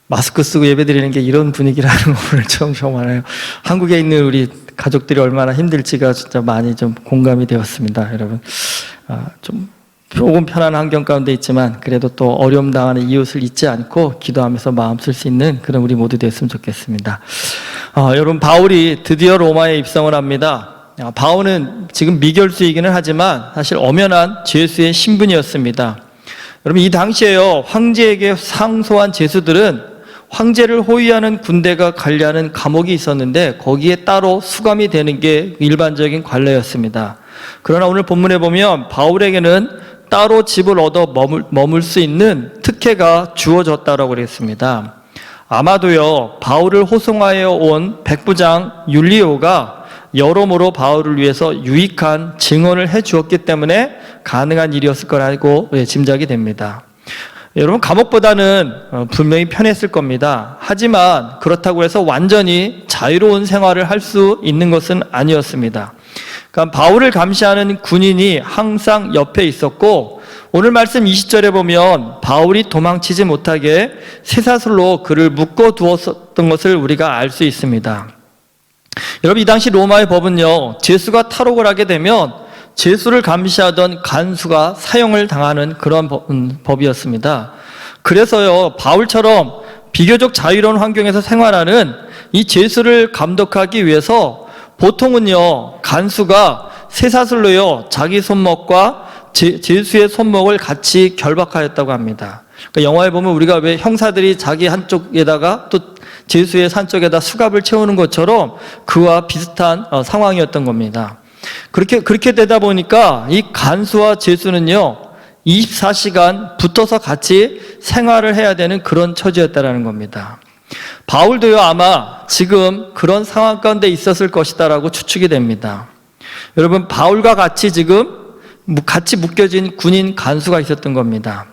마스크 쓰고 예배드리는 게 이런 분위기라는 거 오늘 처음 알아요. 한국에 있는 우리 가족들이 얼마나 힘들지가 진짜 많이 좀 공감이 되었습니다, 여러분. 좀 조금 편한 환경 가운데 있지만 그래도 또 어려움 당하는 이웃을 잊지 않고 기도하면서 마음 쓸 수 있는 그런 우리 모두 됐으면 좋겠습니다. 여러분, 바울이 드디어 로마에 입성을 합니다. 바울은 지금 미결수이기는 하지만 사실 엄연한 죄수의 신분이었습니다. 여러분, 이 당시에요, 황제에게 상소한 죄수들은 황제를 호위하는 군대가 관리하는 감옥이 있었는데 거기에 따로 수감이 되는 게 일반적인 관례였습니다. 그러나 오늘 본문에 보면 바울에게는 따로 집을 얻어 머물 수 있는 특혜가 주어졌다라고 그랬습니다. 아마도요, 바울을 호송하여 온 백부장 율리오가 여러모로 바울을 위해서 유익한 증언을 해 주었기 때문에 가능한 일이었을 거라고 짐작이 됩니다. 여러분, 감옥보다는 분명히 편했을 겁니다. 하지만 그렇다고 해서 완전히 자유로운 생활을 할 수 있는 것은 아니었습니다. 그러니까 바울을 감시하는 군인이 항상 옆에 있었고, 오늘 말씀 20절에 보면 바울이 도망치지 못하게 쇠사슬로 그를 묶어 두었던 것을 우리가 알 수 있습니다. 여러분, 이 당시 로마의 법은요, 죄수가 탈옥을 하게 되면 죄수를 감시하던 간수가 사형을 당하는 그런 법이었습니다. 그래서요, 바울처럼 비교적 자유로운 환경에서 생활하는 이 죄수를 감독하기 위해서 보통은요, 간수가 쇠사슬로요, 자기 손목과 죄수의 손목을 같이 결박하였다고 합니다. 그러니까 영화에 보면 우리가 왜 형사들이 자기 한쪽에다가 또 죄수의 한쪽에다 수갑을 채우는 것처럼 그와 비슷한 상황이었던 겁니다. 그렇게 되다 보니까 이 간수와 죄수는요, 24시간 붙어서 같이 생활을 해야 되는 그런 처지였다라는 겁니다. 바울도요, 아마 지금 그런 상황 가운데 있었을 것이다라고 추측이 됩니다. 여러분, 바울과 같이 지금 같이 묶여진 군인 간수가 있었던 겁니다.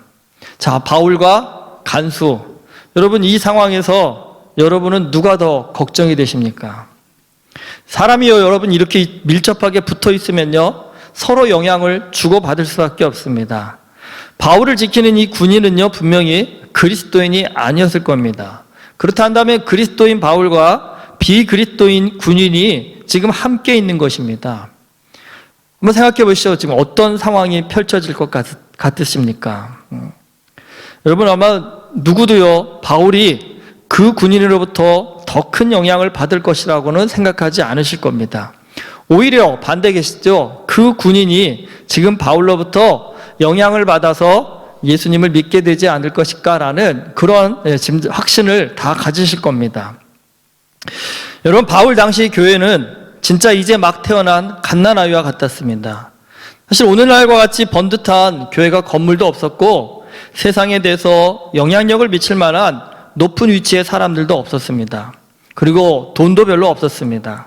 자, 바울과 간수. 여러분, 이 상황에서 여러분은 누가 더 걱정이 되십니까? 사람이요, 여러분, 이렇게 밀접하게 붙어 있으면요, 서로 영향을 주고받을 수밖에 없습니다. 바울을 지키는 이 군인은요, 분명히 그리스도인이 아니었을 겁니다. 그렇다 한다면 그리스도인 바울과 비그리스도인 군인이 지금 함께 있는 것입니다. 한번 생각해 보시죠. 지금 어떤 상황이 펼쳐질 것 같으십니까? 여러분, 아마 누구도요, 바울이 그 군인으로부터 더 큰 영향을 받을 것이라고는 생각하지 않으실 겁니다. 오히려 반대 계시죠? 그 군인이 지금 바울로부터 영향을 받아서 예수님을 믿게 되지 않을 것일까라는 그런 확신을 다 가지실 겁니다. 여러분, 바울 당시 교회는 진짜 이제 막 태어난 갓난아이와 같았습니다. 사실 오늘날과 같이 번듯한 교회가 건물도 없었고 세상에 대해서 영향력을 미칠 만한 높은 위치의 사람들도 없었습니다. 그리고 돈도 별로 없었습니다.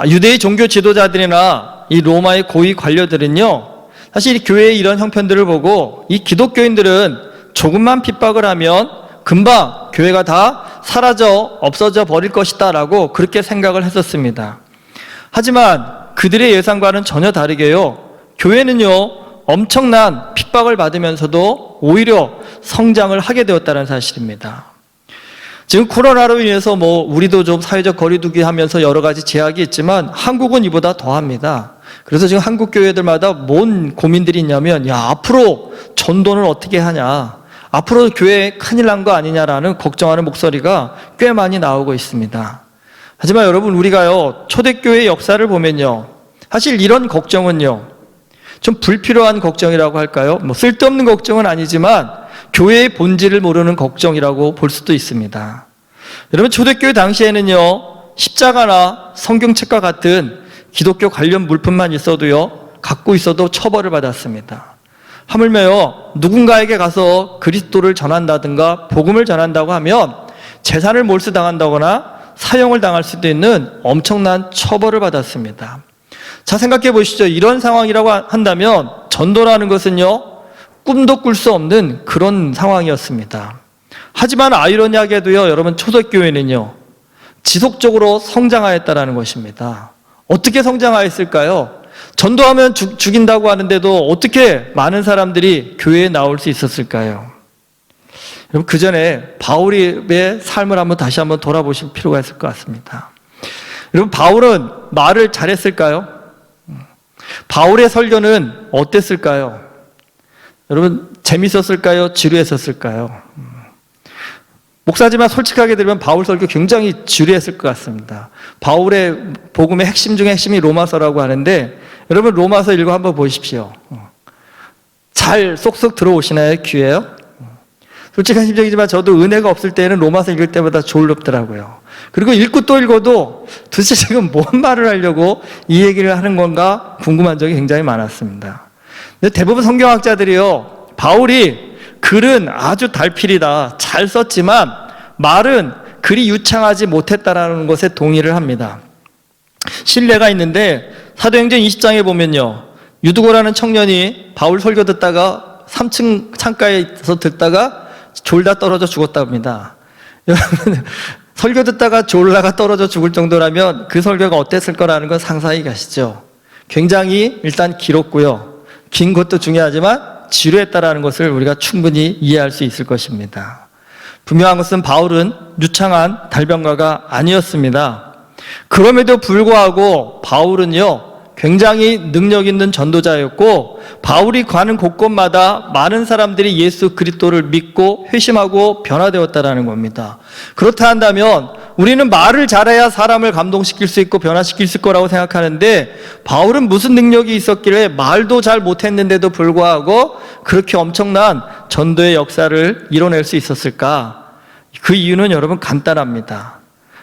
유대의 종교 지도자들이나 이 로마의 고위 관료들은요, 사실 이 교회의 이런 형편들을 보고 이 기독교인들은 조금만 핍박을 하면 금방 교회가 다 사라져 없어져 버릴 것이다 라고 그렇게 생각을 했었습니다. 하지만 그들의 예상과는 전혀 다르게요, 교회는요, 엄청난 핍박을 받으면서도 오히려 성장을 하게 되었다는 사실입니다. 지금 코로나로 인해서 우리도 좀 사회적 거리두기 하면서 여러 가지 제약이 있지만 한국은 이보다 더합니다. 그래서 지금 한국 교회들마다 뭔 고민들이 있냐면, 앞으로 전도는 어떻게 하냐, 앞으로 교회에 큰일 난 거 아니냐라는 걱정하는 목소리가 꽤 많이 나오고 있습니다. 하지만 여러분, 우리가요, 초대교회의 역사를 보면요, 사실 이런 걱정은요, 좀 불필요한 걱정이라고 할까요? 쓸데없는 걱정은 아니지만 교회의 본질을 모르는 걱정이라고 볼 수도 있습니다. 여러분, 초대교회 당시에는요, 십자가나 성경책과 같은 기독교 관련 물품만 있어도요, 갖고 있어도 처벌을 받았습니다. 하물며요, 누군가에게 가서 그리스도를 전한다든가 복음을 전한다고 하면 재산을 몰수당한다거나 사형을 당할 수도 있는 엄청난 처벌을 받았습니다. 자, 생각해 보시죠. 이런 상황이라고 한다면 전도라는 것은요, 꿈도 꿀 수 없는 그런 상황이었습니다. 하지만 아이러니하게도요, 여러분, 초대교회는요, 지속적으로 성장하였다라는 것입니다. 어떻게 성장하였을까요? 전도하면 죽인다고 하는데도 어떻게 많은 사람들이 교회에 나올 수 있었을까요? 여러분, 그 전에 바울의 삶을 다시 한번 돌아보실 필요가 있을 것 같습니다. 여러분, 바울은 말을 잘했을까요? 바울의 설교는 어땠을까요? 여러분, 재밌었을까요? 지루했었을까요? 목사지만 솔직하게 들으면 바울 설교 굉장히 지루했을 것 같습니다. 바울의 복음의 핵심 중에 핵심이 로마서라고 하는데, 여러분 로마서 읽고 한번 보십시오. 잘 쏙쏙 들어오시나요? 귀에요? 솔직한 심정이지만 저도 은혜가 없을 때는 로마서 읽을 때마다 졸롭더라고요. 그리고 읽고 또 읽어도 도대체 지금 뭔 말을 하려고 이 얘기를 하는 건가 궁금한 적이 굉장히 많았습니다. 근데 대부분 성경학자들이요, 바울이 글은 아주 달필이다, 잘 썼지만 말은 그리 유창하지 못했다라는 것에 동의를 합니다. 신뢰가 있는데 사도행전 20장에 보면요, 유두고라는 청년이 바울 설교 듣다가 3층 창가에서 듣다가 졸다 떨어져 죽었다고 합니다. 여러분, 설교 듣다가 졸다가 떨어져 죽을 정도라면 그 설교가 어땠을 거라는 건 상상이 가시죠. 굉장히 일단 길었고요, 긴 것도 중요하지만 지루했다라는 것을 우리가 충분히 이해할 수 있을 것입니다. 분명한 것은 바울은 유창한 달변가가 아니었습니다. 그럼에도 불구하고 바울은요, 굉장히 능력 있는 전도자였고, 바울이 가는 곳곳마다 많은 사람들이 예수 그리스도를 믿고 회심하고 변화되었다라는 겁니다. 그렇다 한다면 우리는 말을 잘해야 사람을 감동시킬 수 있고 변화시킬 수 있을 거라고 생각하는데, 바울은 무슨 능력이 있었길래 말도 잘 못했는데도 불구하고 그렇게 엄청난 전도의 역사를 이뤄낼 수 있었을까? 그 이유는 여러분 간단합니다.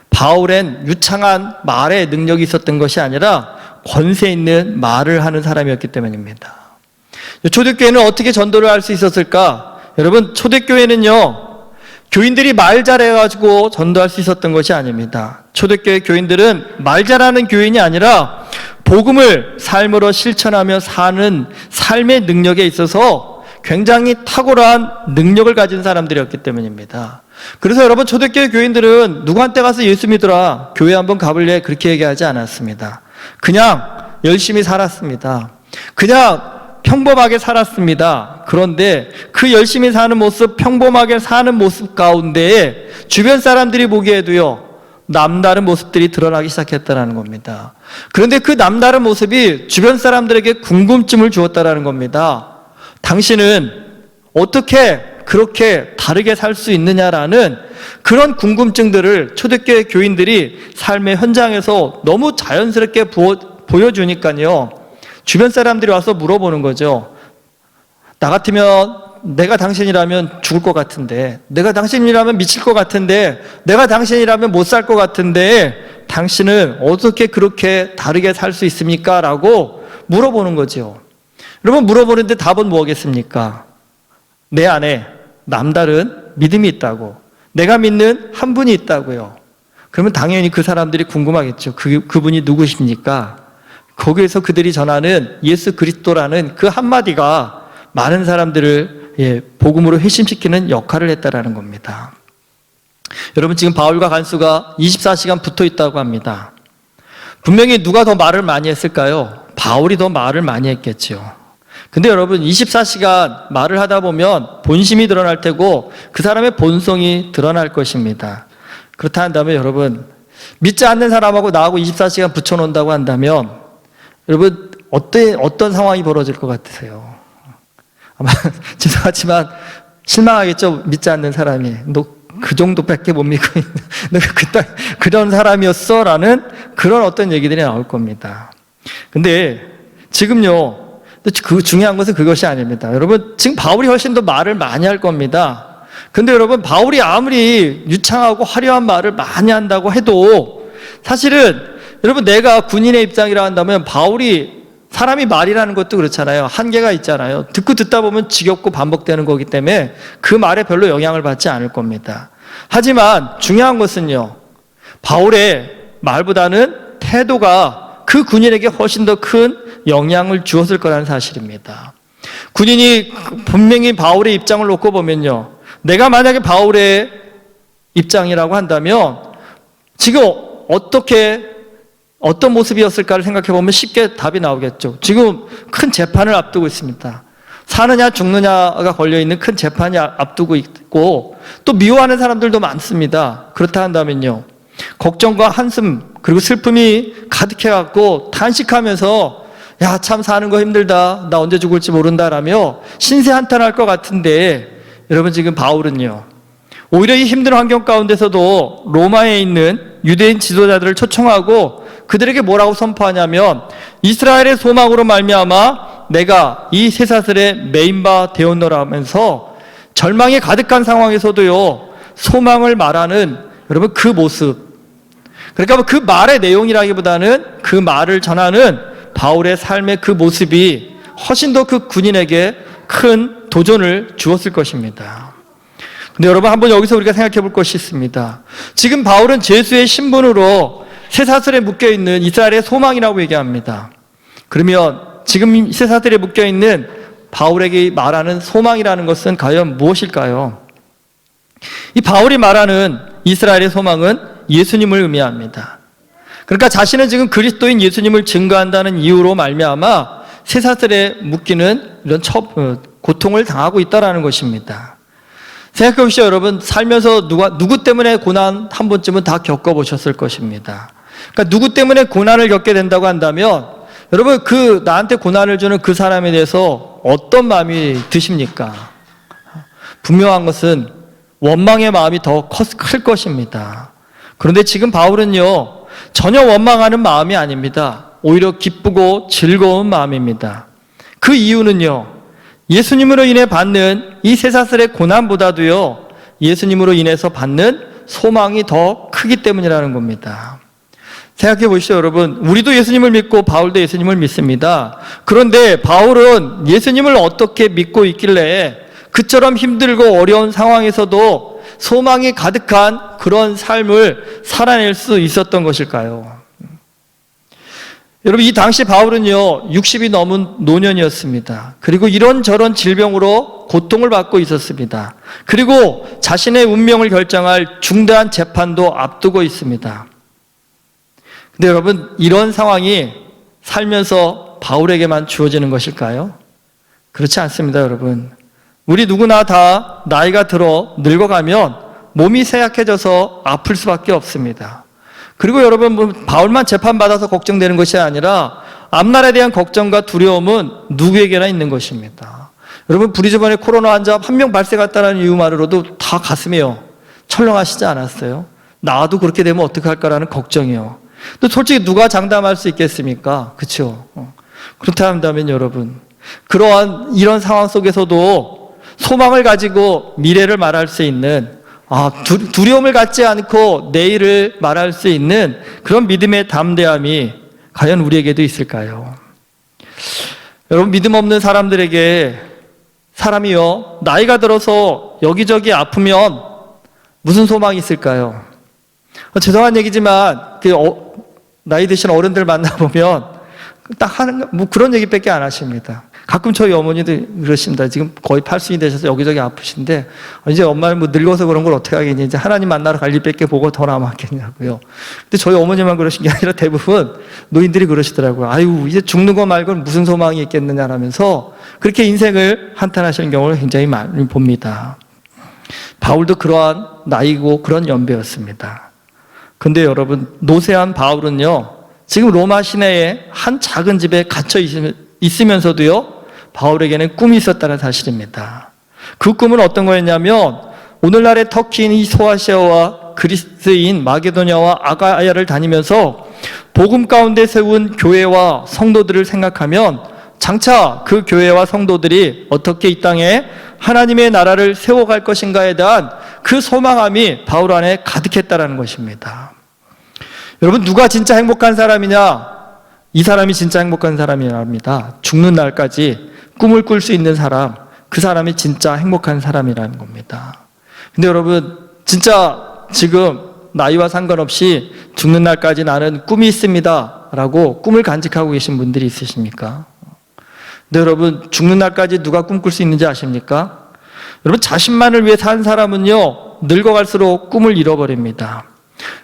바울엔 유창한 말의 능력이 있었던 것이 아니라 권세 있는 말을 하는 사람이었기 때문입니다. 초대교회는 어떻게 전도를 할 수 있었을까? 여러분, 초대교회는요, 교인들이 말 잘해가지고 전도할 수 있었던 것이 아닙니다. 초대교회 교인들은 말 잘하는 교인이 아니라 복음을 삶으로 실천하며 사는 삶의 능력에 있어서 굉장히 탁월한 능력을 가진 사람들이었기 때문입니다. 그래서 여러분, 초대교회 교인들은 누구한테 가서 예수 믿으라, 교회 한번 가볼래, 그렇게 얘기하지 않았습니다. 그냥 열심히 살았습니다. 그냥 평범하게 살았습니다. 그런데 그 열심히 사는 모습, 평범하게 사는 모습 가운데에 주변 사람들이 보기에도요, 남다른 모습들이 드러나기 시작했다는 겁니다. 그런데 그 남다른 모습이 주변 사람들에게 궁금증을 주었다는 겁니다. 당신은 어떻게 그렇게 다르게 살 수 있느냐라는 그런 궁금증들을 초대교회 교인들이 삶의 현장에서 너무 자연스럽게 보여주니까요, 주변 사람들이 와서 물어보는 거죠. 나 같으면, 내가 당신이라면 죽을 것 같은데, 내가 당신이라면 미칠 것 같은데, 내가 당신이라면 못 살 것 같은데 당신은 어떻게 그렇게 다르게 살 수 있습니까? 라고 물어보는 거죠. 여러분, 물어보는데 답은 뭐겠습니까? 내 안에 남다른 믿음이 있다고, 내가 믿는 한 분이 있다고요. 그러면 당연히 그 사람들이 궁금하겠죠. 그분이 누구십니까? 거기에서 그들이 전하는 예수 그리스도라는 그 한마디가 많은 사람들을 복음으로 회심시키는 역할을 했다라는 겁니다. 여러분, 지금 바울과 간수가 24시간 붙어 있다고 합니다. 분명히 누가 더 말을 많이 했을까요? 바울이 더 말을 많이 했겠죠. 근데 여러분, 24시간 말을 하다 보면 본심이 드러날 테고 그 사람의 본성이 드러날 것입니다. 그렇다 한다면 여러분, 믿지 않는 사람하고 나하고 24시간 붙여놓는다고 한다면 여러분, 어떤 상황이 벌어질 것 같으세요? 아마 죄송하지만 실망하겠죠. 믿지 않는 사람이. 너 그 정도밖에 못 믿고 있는, 너 그런 사람이었어? 라는 그런 어떤 얘기들이 나올 겁니다. 근데 지금요, 그 중요한 것은 그것이 아닙니다. 여러분, 지금 바울이 훨씬 더 말을 많이 할 겁니다. 근데 여러분, 바울이 아무리 유창하고 화려한 말을 많이 한다고 해도 사실은 여러분, 내가 군인의 입장이라 한다면 바울이, 사람이 말이라는 것도 그렇잖아요. 한계가 있잖아요. 듣다 보면 지겹고 반복되는 거기 때문에 그 말에 별로 영향을 받지 않을 겁니다. 하지만 중요한 것은요, 바울의 말보다는 태도가 그 군인에게 훨씬 더 큰 영향을 주었을 거라는 사실입니다. 군인이 분명히 바울의 입장을 놓고 보면요, 내가 만약에 바울의 입장이라고 한다면 지금 어떤 모습이었을까를 생각해 보면 쉽게 답이 나오겠죠. 지금 큰 재판을 앞두고 있습니다. 사느냐 죽느냐가 걸려있는 큰 재판이 앞두고 있고 또 미워하는 사람들도 많습니다. 그렇다 한다면요, 걱정과 한숨 그리고 슬픔이 가득해갖고 탄식하면서 야, 참 사는 거 힘들다, 나 언제 죽을지 모른다라며 신세한탄할 것 같은데, 여러분 지금 바울은요, 오히려 이 힘든 환경 가운데서도 로마에 있는 유대인 지도자들을 초청하고 그들에게 뭐라고 선포하냐면, 이스라엘의 소망으로 말미암아 내가 이 쇠사슬에 매인 바 되었노라 하면서 절망이 가득한 상황에서도요, 소망을 말하는 여러분 그 모습, 그러니까 그 말의 내용이라기보다는 그 말을 전하는 바울의 삶의 그 모습이 훨씬 더 그 군인에게 큰 도전을 주었을 것입니다. 근데 여러분, 한번 여기서 우리가 생각해 볼 것이 있습니다. 지금 바울은 제수의 신분으로 쇠사슬에 묶여있는 이스라엘의 소망이라고 얘기합니다. 그러면 지금 쇠사슬에 묶여있는 바울에게 말하는 소망이라는 것은 과연 무엇일까요? 이 바울이 말하는 이스라엘의 소망은 예수님을 의미합니다. 그러니까 자신은 지금 그리스도인 예수님을 증거한다는 이유로 말미암아 쇠사슬에 묶이는 이런 고통을 당하고 있다는 것입니다. 생각해 보시죠. 여러분, 살면서 누구 때문에 고난 한 번쯤은 다 겪어보셨을 것입니다. 그러니까 누구 때문에 고난을 겪게 된다고 한다면, 여러분 나한테 고난을 주는 그 사람에 대해서 어떤 마음이 드십니까? 분명한 것은 원망의 마음이 더 클 것입니다. 그런데 지금 바울은요, 전혀 원망하는 마음이 아닙니다. 오히려 기쁘고 즐거운 마음입니다. 그 이유는요, 예수님으로 인해 받는 이 쇠사슬의 고난보다도요, 예수님으로 인해서 받는 소망이 더 크기 때문이라는 겁니다. 생각해 보시죠, 여러분. 우리도 예수님을 믿고 바울도 예수님을 믿습니다. 그런데 바울은 예수님을 어떻게 믿고 있길래 그처럼 힘들고 어려운 상황에서도 소망이 가득한 그런 삶을 살아낼 수 있었던 것일까요? 여러분, 이 당시 바울은요, 60이 넘은 노년이었습니다. 그리고 이런저런 질병으로 고통을 받고 있었습니다. 그리고 자신의 운명을 결정할 중대한 재판도 앞두고 있습니다. 근데 여러분, 이런 상황이 살면서 바울에게만 주어지는 것일까요? 그렇지 않습니다, 여러분. 우리 누구나 다 나이가 들어 늙어가면 몸이 쇠약해져서 아플 수밖에 없습니다. 그리고 여러분, 바울만 재판받아서 걱정되는 것이 아니라 앞날에 대한 걱정과 두려움은 누구에게나 있는 것입니다. 여러분, 브리즈번에 코로나 환자 한 명 발생했다는 이유만으로도 다 가슴이요, 철렁하시지 않았어요? 나도 그렇게 되면 어떻게 할까라는 걱정이요. 또 솔직히 누가 장담할 수 있겠습니까? 그렇죠? 그렇다 한다면 여러분, 이런 상황 속에서도 소망을 가지고 미래를 말할 수 있는, 두려움을 갖지 않고 내일을 말할 수 있는 그런 믿음의 담대함이 과연 우리에게도 있을까요? 여러분, 믿음 없는 사람들에게 사람이요, 나이가 들어서 여기저기 아프면 무슨 소망이 있을까요? 죄송한 얘기지만 나이 드신 어른들 만나보면 딱 그런 얘기밖에 안 하십니다. 가끔 저희 어머니도 그러십니다. 지금 거의 80이 되셔서 여기저기 아프신데, 이제 엄마는 늙어서 그런 걸 어떻게 하겠니? 이제 하나님 만나러 갈 일밖에 보고 더 남았겠냐고요. 근데 저희 어머니만 그러신 게 아니라 대부분 노인들이 그러시더라고요. 아유, 이제 죽는 거 말고는 무슨 소망이 있겠느냐라면서 그렇게 인생을 한탄하시는 경우를 굉장히 많이 봅니다. 바울도 그러한 나이고 그런 연배였습니다. 근데 여러분, 노쇠한 바울은요, 지금 로마 시내의 한 작은 집에 갇혀 있으면서도요, 바울에게는 꿈이 있었다는 사실입니다. 그 꿈은 어떤 거였냐면, 오늘날의 터키인 이 소아시아와 그리스인 마게도냐와 아가야를 다니면서 복음 가운데 세운 교회와 성도들을 생각하면 장차 그 교회와 성도들이 어떻게 이 땅에 하나님의 나라를 세워갈 것인가에 대한 그 소망함이 바울 안에 가득했다는 것입니다. 여러분, 누가 진짜 행복한 사람이냐? 이 사람이 진짜 행복한 사람이랍니다. 죽는 날까지 꿈을 꿀 수 있는 사람, 그 사람이 진짜 행복한 사람이라는 겁니다. 근데 여러분, 진짜 지금 나이와 상관없이 죽는 날까지 나는 꿈이 있습니다 라고 꿈을 간직하고 계신 분들이 있으십니까? 근데 여러분, 죽는 날까지 누가 꿈꿀 수 있는지 아십니까? 여러분, 자신만을 위해 산 사람은요, 늙어갈수록 꿈을 잃어버립니다.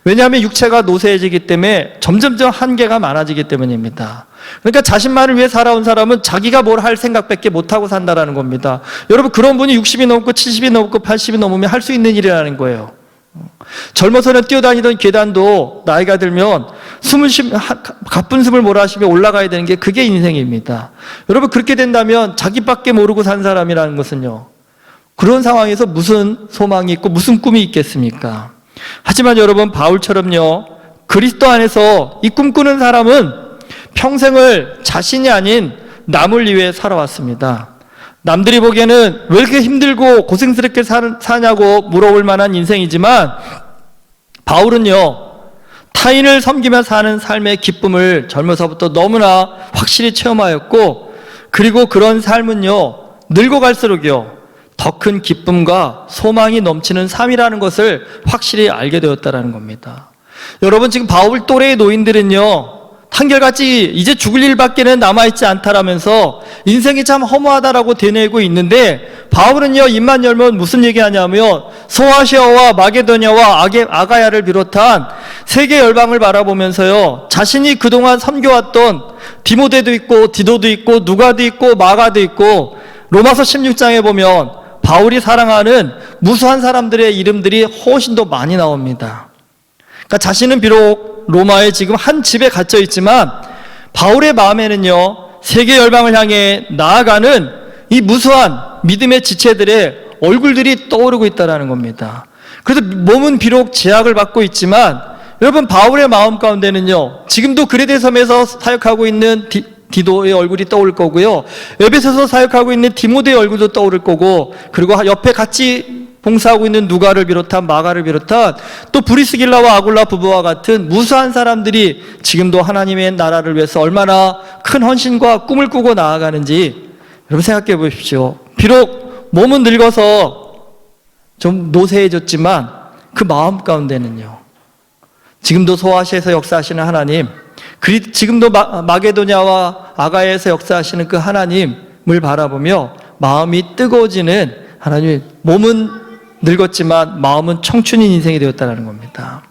왜냐하면 육체가 노쇠해지기 때문에 점점점 한계가 많아지기 때문입니다. 그러니까 자신만을 위해 살아온 사람은 자기가 뭘 할 생각밖에 못하고 산다라는 겁니다. 여러분, 그런 분이 60이 넘고 70이 넘고 80이 넘으면 할 수 있는 일이라는 거예요. 젊어서는 뛰어다니던 계단도 나이가 들면 가쁜 숨을 몰아쉬며 올라가야 되는 게 그게 인생입니다. 여러분, 그렇게 된다면 자기밖에 모르고 산 사람이라는 것은요, 그런 상황에서 무슨 소망이 있고 무슨 꿈이 있겠습니까? 하지만 여러분, 바울처럼요, 그리스도 안에서 이 꿈꾸는 사람은 평생을 자신이 아닌 남을 위해 살아왔습니다. 남들이 보기에는 왜 이렇게 힘들고 고생스럽게 사냐고 물어볼 만한 인생이지만, 바울은요, 타인을 섬기며 사는 삶의 기쁨을 젊어서부터 너무나 확실히 체험하였고, 그리고 그런 삶은요, 늙어갈수록요, 더 큰 기쁨과 소망이 넘치는 삶이라는 것을 확실히 알게 되었다는 겁니다. 여러분, 지금 바울 또래의 노인들은요, 한결같이 이제 죽을 일밖에는 남아있지 않다라면서 인생이 참 허무하다라고 되뇌고 있는데, 바울은요, 입만 열면 무슨 얘기하냐면 소아시아와 마게도냐와 아가야를 비롯한 세계 열방을 바라보면서요, 자신이 그동안 섬겨왔던 디모데도 있고 디도도 있고 누가도 있고 마가도 있고, 로마서 16장에 보면 바울이 사랑하는 무수한 사람들의 이름들이 훨씬 더 많이 나옵니다. 그러니까 자신은 비록 로마에 지금 한 집에 갇혀 있지만 바울의 마음에는요, 세계 열방을 향해 나아가는 이 무수한 믿음의 지체들의 얼굴들이 떠오르고 있다는 겁니다. 그래서 몸은 비록 제약을 받고 있지만 여러분, 바울의 마음 가운데는요, 지금도 그레데 섬에서 사역하고 있는 디도의 얼굴이 떠오를 거고요, 에베소서 사역하고 있는 디모데의 얼굴도 떠오를 거고, 그리고 옆에 같이 봉사하고 있는 누가를 비롯한 마가를 비롯한 또 브리스길라와 아굴라 부부와 같은 무수한 사람들이 지금도 하나님의 나라를 위해서 얼마나 큰 헌신과 꿈을 꾸고 나아가는지 여러분 생각해 보십시오. 비록 몸은 늙어서 좀 노쇠해졌지만 그 마음 가운데는요, 지금도 소아시아에서 역사하시는 하나님, 지금도 마게도냐와 아가야에서 역사하시는 그 하나님을 바라보며 마음이 뜨거워지는 하나님, 몸은 늙었지만 마음은 청춘인 인생이 되었다는 겁니다.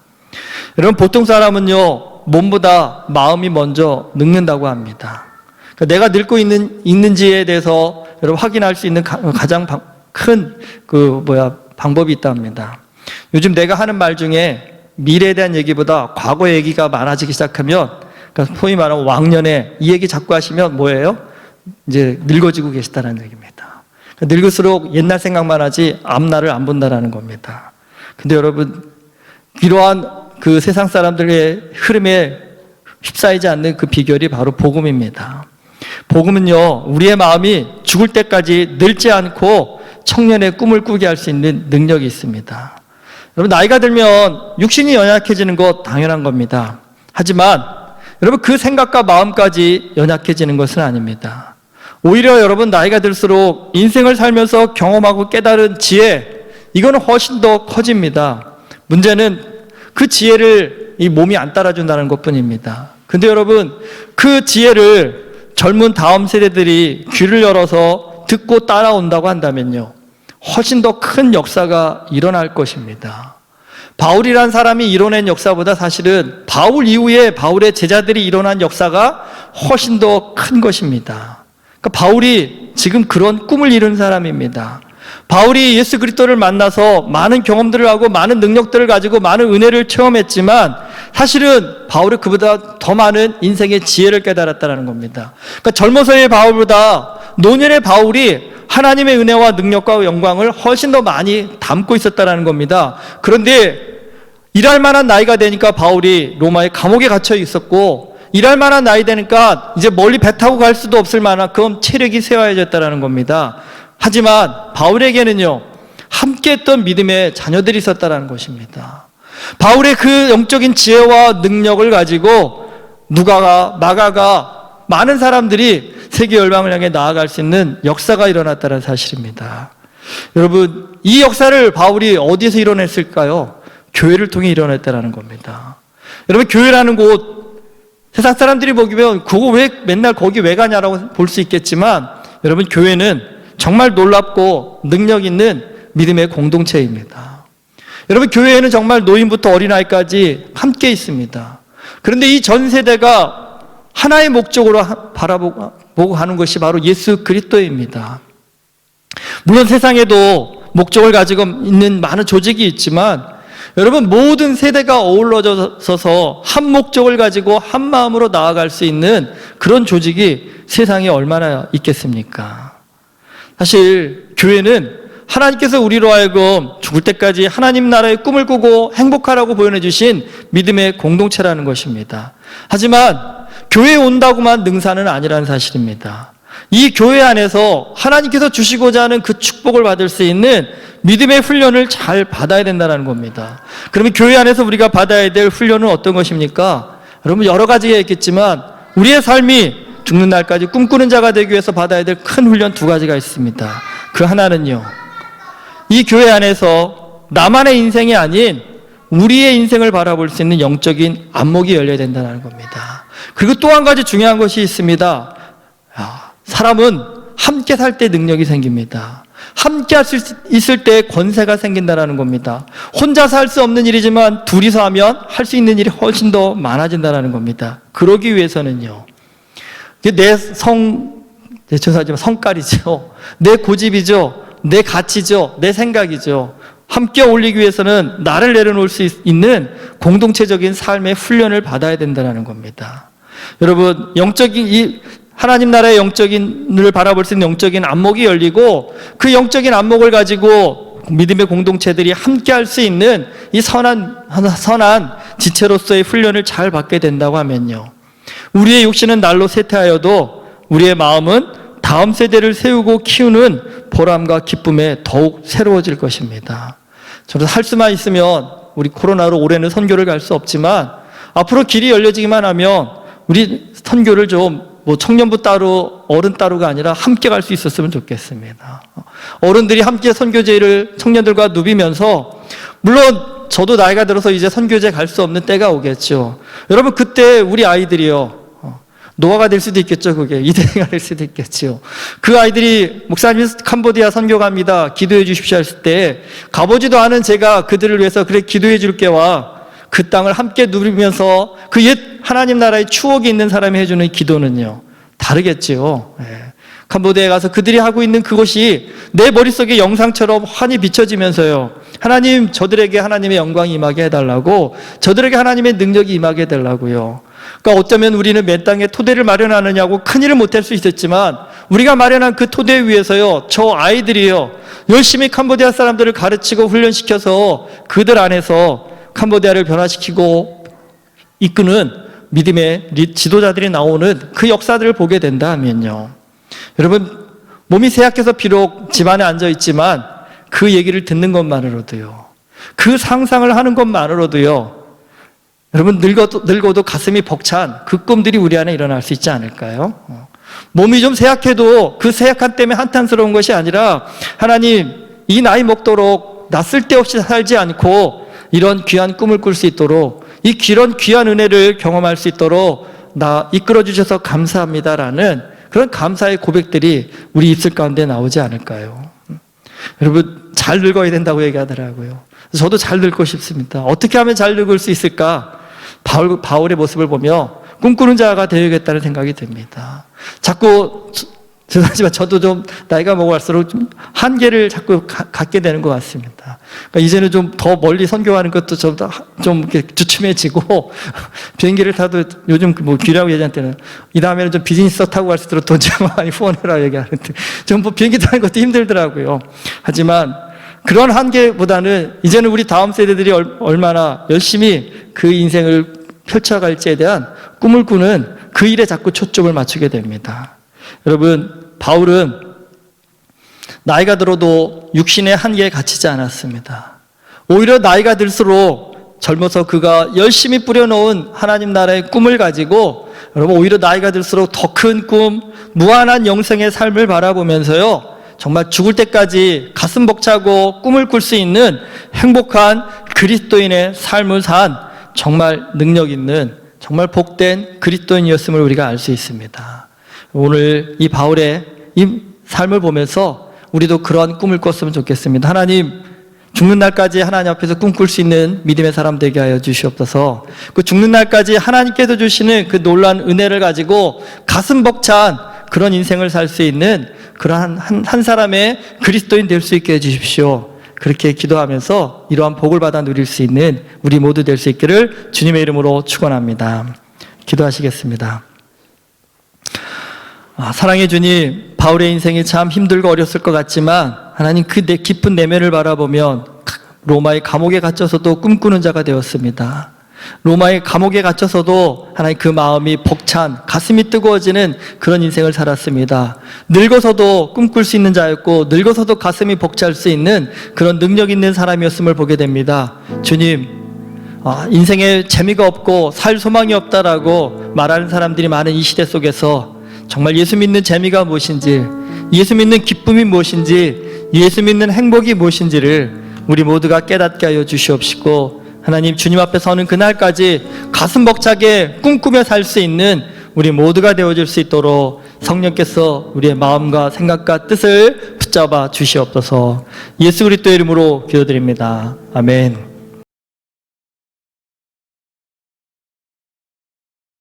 여러분, 보통 사람은요, 몸보다 마음이 먼저 늙는다고 합니다. 그러니까 내가 늙고 있는지에 대해서 여러분 확인할 수 있는 가장 큰 방법이 있다 합니다. 요즘 내가 하는 말 중에 미래에 대한 얘기보다 과거 얘기가 많아지기 시작하면, 그러니까 소위 말하면 왕년에 이 얘기 자꾸 하시면 뭐예요? 이제 늙어지고 계시다는 얘기입니다. 늙을수록 옛날 생각만 하지 앞날을 안 본다라는 겁니다. 근데 여러분, 이러한 그 세상 사람들의 흐름에 휩싸이지 않는 그 비결이 바로 복음입니다. 복음은요, 우리의 마음이 죽을 때까지 늙지 않고 청년의 꿈을 꾸게 할 수 있는 능력이 있습니다. 여러분, 나이가 들면 육신이 연약해지는 것 당연한 겁니다. 하지만 여러분, 그 생각과 마음까지 연약해지는 것은 아닙니다. 오히려 여러분, 나이가 들수록 인생을 살면서 경험하고 깨달은 지혜, 이거는 훨씬 더 커집니다. 문제는 그 지혜를 이 몸이 안 따라준다는 것뿐입니다. 근데 여러분, 그 지혜를 젊은 다음 세대들이 귀를 열어서 듣고 따라온다고 한다면요, 훨씬 더 큰 역사가 일어날 것입니다. 바울이란 사람이 이뤄낸 역사보다 사실은 바울 이후에 바울의 제자들이 일어난 역사가 훨씬 더 큰 것입니다. 그러니까 바울이 지금 그런 꿈을 이룬 사람입니다. 바울이 예수 그리스도를 만나서 많은 경험들을 하고 많은 능력들을 가지고 많은 은혜를 체험했지만 사실은 바울은 그보다 더 많은 인생의 지혜를 깨달았다는 겁니다. 그러니까 젊어서의 바울보다 노년의 바울이 하나님의 은혜와 능력과 영광을 훨씬 더 많이 담고 있었다는 겁니다. 그런데 일할 만한 나이가 되니까 바울이 로마의 감옥에 갇혀 있었고, 일할 만한 나이 되니까 이제 멀리 배 타고 갈 수도 없을 만큼 체력이 쇠화해졌다는 겁니다. 하지만 바울에게는요, 함께 했던 믿음의 자녀들이 있었다는 것입니다. 바울의 그 영적인 지혜와 능력을 가지고 누가가, 마가가, 많은 사람들이 세계 열방을 향해 나아갈 수 있는 역사가 일어났다는 사실입니다. 여러분, 이 역사를 바울이 어디서 이뤄냈을까요? 교회를 통해 일어났다는 겁니다. 여러분, 교회라는 곳, 세상 사람들이 보기면 그거 왜 맨날 거기 왜 가냐라고 볼 수 있겠지만, 여러분, 교회는 정말 놀랍고 능력 있는 믿음의 공동체입니다. 여러분, 교회에는 정말 노인부터 어린아이까지 함께 있습니다. 그런데 이 전 세대가 하나의 목적으로 바라보고 하는 것이 바로 예수 그리스도입니다. 물론 세상에도 목적을 가지고 있는 많은 조직이 있지만 여러분, 모든 세대가 어우러져서 한 목적을 가지고 한 마음으로 나아갈 수 있는 그런 조직이 세상에 얼마나 있겠습니까? 사실 교회는 하나님께서 우리로 하여금 죽을 때까지 하나님 나라의 꿈을 꾸고 행복하라고 보여주신 믿음의 공동체라는 것입니다. 하지만 교회에 온다고만 능사는 아니라는 사실입니다. 이 교회 안에서 하나님께서 주시고자 하는 그 축복을 받을 수 있는 믿음의 훈련을 잘 받아야 된다는 겁니다. 그러면 교회 안에서 우리가 받아야 될 훈련은 어떤 것입니까? 여러분, 여러 가지가 있겠지만 우리의 삶이 죽는 날까지 꿈꾸는 자가 되기 위해서 받아야 될 큰 훈련 두 가지가 있습니다. 그 하나는요, 이 교회 안에서 나만의 인생이 아닌 우리의 인생을 바라볼 수 있는 영적인 안목이 열려야 된다는 겁니다. 그리고 또 한 가지 중요한 것이 있습니다. 사람은 함께 살 때 능력이 생깁니다. 함께 할 수 있을 때 권세가 생긴다는 겁니다. 혼자서 할 수 없는 일이지만 둘이서 하면 할 수 있는 일이 훨씬 더 많아진다는 겁니다. 그러기 위해서는요, 죄송하지만 성깔이죠, 내 고집이죠, 내 가치죠, 내 생각이죠. 함께 어울리기 위해서는 나를 내려놓을 수 있는 공동체적인 삶의 훈련을 받아야 된다는 겁니다. 여러분, 하나님 나라의 영적인을 바라볼 수 있는 영적인 안목이 열리고 그 영적인 안목을 가지고 믿음의 공동체들이 함께 할 수 있는 이 선한 지체로서의 훈련을 잘 받게 된다고 하면요, 우리의 육신은 날로 쇠퇴하여도 우리의 마음은 다음 세대를 세우고 키우는 보람과 기쁨에 더욱 새로워질 것입니다. 저는 할 수만 있으면 우리 코로나로 올해는 선교를 갈 수 없지만 앞으로 길이 열려지기만 하면 우리 선교를 좀 청년부 따로 어른 따로가 아니라 함께 갈 수 있었으면 좋겠습니다. 어른들이 함께 선교제를 청년들과 누비면서, 물론 저도 나이가 들어서 이제 선교제 갈 수 없는 때가 오겠죠. 여러분, 그때 우리 아이들이요, 노아가 될 수도 있겠죠. 그게 이대가 될 수도 있겠죠. 그 아이들이 목사님 캄보디아 선교 갑니다, 기도해 주십시오 했을 때 가보지도 않은 제가 그들을 위해서 그래 기도해 줄게와 그 땅을 함께 누리면서 그 옛 하나님 나라의 추억이 있는 사람이 해주는 기도는요, 다르겠지요. 캄보디아에 가서 그들이 하고 있는 그것이 내 머릿속에 영상처럼 환히 비춰지면서요, 하나님, 저들에게 하나님의 영광이 임하게 해달라고, 저들에게 하나님의 능력이 임하게 해달라고요. 그러니까 어쩌면 우리는 맨 땅에 토대를 마련하느냐고 큰일을 못할 수 있었지만 우리가 마련한 그 토대 위에서요, 저 아이들이요, 열심히 캄보디아 사람들을 가르치고 훈련시켜서 그들 안에서 캄보디아를 변화시키고 이끄는 믿음의 지도자들이 나오는 그 역사들을 보게 된다 하면요, 여러분, 몸이 쇠약해서 비록 집안에 앉아있지만 그 얘기를 듣는 것만으로도요, 그 상상을 하는 것만으로도요, 여러분, 늙어도 가슴이 벅찬 그 꿈들이 우리 안에 일어날 수 있지 않을까요? 몸이 좀 쇠약해도 그 쇠약함 때문에 한탄스러운 것이 아니라, 하나님, 이 나이 먹도록 나 쓸데없이 살지 않고 이런 귀한 꿈을 꿀 수 있도록, 이 귀한 은혜를 경험할 수 있도록 나 이끌어 주셔서 감사합니다라는 그런 감사의 고백들이 우리 입술 가운데 나오지 않을까요? 여러분, 잘 늙어야 된다고 얘기하더라고요. 저도 잘 늙고 싶습니다. 어떻게 하면 잘 늙을 수 있을까? 바울의 모습을 보며 꿈꾸는 자가 되어야겠다는 생각이 듭니다. 자꾸, 죄송하지만 저도 좀 나이가 먹을수록 좀 한계를 자꾸 갖게 되는 것 같습니다. 그러니까 이제는 좀 더 멀리 선교하는 것도 좀 이렇게 주춤해지고, 비행기를 타도 요즘 귀라고 얘기할 때는 이 다음에는 좀 비즈니스 타고 갈 수 있도록 돈 좀 많이 후원해라 얘기하는데, 좀 비행기 타는 것도 힘들더라고요. 하지만 그런 한계보다는 이제는 우리 다음 세대들이 얼마나 열심히 그 인생을 펼쳐갈지에 대한 꿈을 꾸는 그 일에 자꾸 초점을 맞추게 됩니다. 여러분, 바울은 나이가 들어도 육신의 한계에 갇히지 않았습니다. 오히려 나이가 들수록 젊어서 그가 열심히 뿌려놓은 하나님 나라의 꿈을 가지고, 여러분, 오히려 나이가 들수록 더 큰 꿈, 무한한 영생의 삶을 바라보면서요, 정말 죽을 때까지 가슴 벅차고 꿈을 꿀 수 있는 행복한 그리스도인의 삶을 산 정말 능력 있는, 정말 복된 그리스도인이었음을 우리가 알 수 있습니다. 오늘 이 바울의 이 삶을 보면서 우리도 그러한 꿈을 꿨으면 좋겠습니다. 하나님, 죽는 날까지 하나님 앞에서 꿈꿀 수 있는 믿음의 사람 되게 하여 주시옵소서. 그 죽는 날까지 하나님께서 주시는 그 놀라운 은혜를 가지고 가슴 벅찬 그런 인생을 살 수 있는 그러한 한 사람의 그리스도인 될 수 있게 해주십시오. 그렇게 기도하면서 이러한 복을 받아 누릴 수 있는 우리 모두 될 수 있기를 주님의 이름으로 축원합니다. 기도하시겠습니다. 사랑해 주님, 바울의 인생이 참 힘들고 어렸을 것 같지만 하나님 그 깊은 내면을 바라보면 로마의 감옥에 갇혀서도 꿈꾸는 자가 되었습니다. 로마의 감옥에 갇혀서도 하나님 그 마음이 벅찬 가슴이 뜨거워지는 그런 인생을 살았습니다. 늙어서도 꿈꿀 수 있는 자였고 늙어서도 가슴이 벅찰 수 있는 그런 능력 있는 사람이었음을 보게 됩니다. 주님, 인생에 재미가 없고 살 소망이 없다라고 말하는 사람들이 많은 이 시대 속에서 정말 예수 믿는 재미가 무엇인지, 예수 믿는 기쁨이 무엇인지, 예수 믿는 행복이 무엇인지를 우리 모두가 깨닫게 하여 주시옵시고 하나님, 주님 앞에 서는 그날까지 가슴 벅차게 꿈꾸며 살 수 있는 우리 모두가 되어줄 수 있도록 성령께서 우리의 마음과 생각과 뜻을 붙잡아 주시옵소서. 예수 그리스도의 이름으로 기도드립니다. 아멘.